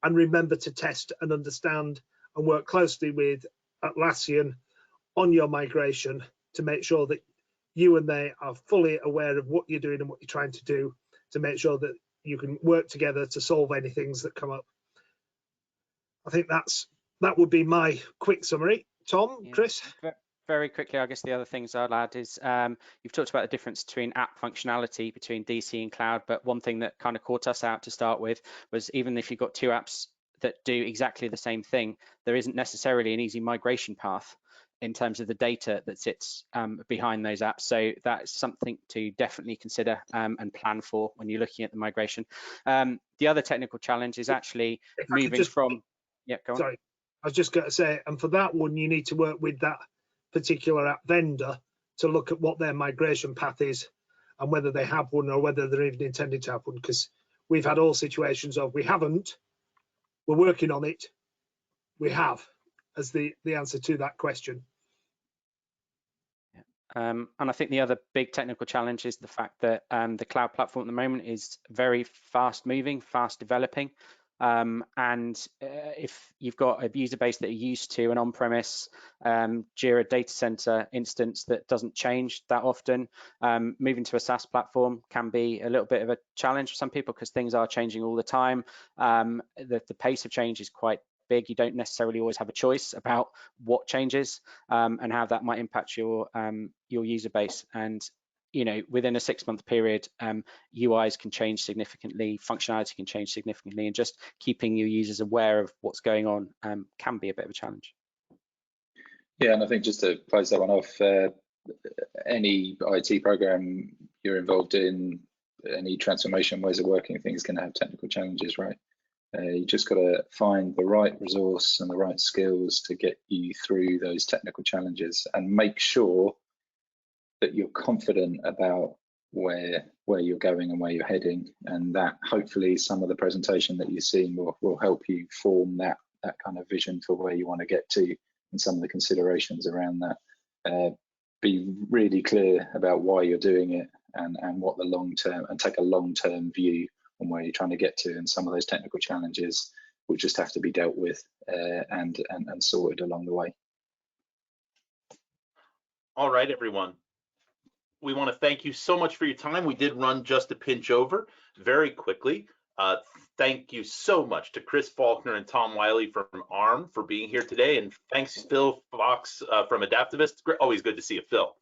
and remember to test and understand and work closely with Atlassian on your migration to make sure that you and they are fully aware of what you're doing and what you're trying to do, to make sure that you can work together to solve any things that come up. I think that would be my quick summary. Tom, yeah. Chris? Very quickly, I guess the other things I'd add is you've talked about the difference between app functionality between DC and cloud, but one thing that kind of caught us out to start with was even if you've got two apps that do exactly the same thing, there isn't necessarily an easy migration path in terms of the data that sits behind those apps. So that's something to definitely consider and plan for when you're looking at the migration. The other technical challenge is actually moving from, yeah, go on. Sorry, I was just going to say, and for that one, you need to work with that particular app vendor to look at what their migration path is and whether they have one or whether they're even intending to have one, because we've had all situations of we haven't, we're working on it, we have, as the answer to that question. And I think the other big technical challenge is the fact that the cloud platform at the moment is very fast moving, fast developing. If you've got a user base that are used to an on-premise Jira Data Center instance that doesn't change that often, moving to a SaaS platform can be a little bit of a challenge for some people because things are changing all the time. The pace of change is quite big. You don't necessarily always have a choice about what changes and how that might impact your user base. And you know, within a 6-month period, UIs can change significantly, functionality can change significantly, and just keeping your users aware of what's going on can be a bit of a challenge. Yeah, and I think just to close that one off, any IT program you're involved in, any transformation, ways of working, things can have technical challenges, right? You just got to find the right resource and the right skills to get you through those technical challenges, and make sure that you're confident about where you're going and where you're heading, and that hopefully some of the presentation that you've seen will help you form that kind of vision for where you want to get to, and some of the considerations around that. Be really clear about why you're doing it and what the long term, and take a long-term view on where you're trying to get to, and some of those technical challenges will just have to be dealt with and sorted along the way. All right, everyone. We want to thank you so much for your time. We did run just a pinch over very quickly. Thank you so much to Chris Faulkner and Tom Wiley from ARM for being here today. And thanks Phil Fox from Adaptavist. Always good to see you, Phil.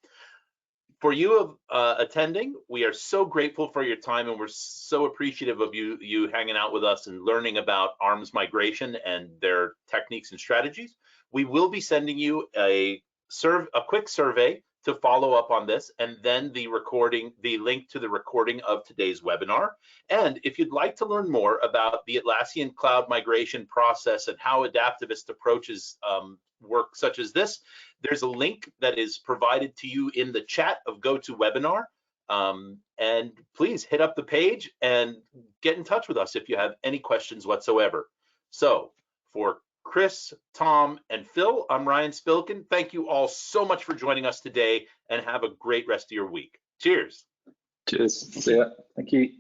For you attending, we are so grateful for your time, and we're so appreciative of you hanging out with us and learning about ARM's migration and their techniques and strategies. We will be sending you a quick survey to follow up on this, and then the link to the recording of today's webinar. And if you'd like to learn more about the Atlassian Cloud migration process and how Adaptavist approaches work such as this, there's a link that is provided to you in the chat of GoToWebinar. And please hit up the page and get in touch with us if you have any questions whatsoever. So for Chris, Tom, and Phil, I'm Ryan Spilkin. Thank you all so much for joining us today, and have a great rest of your week. Cheers. Cheers. See ya. Thank you.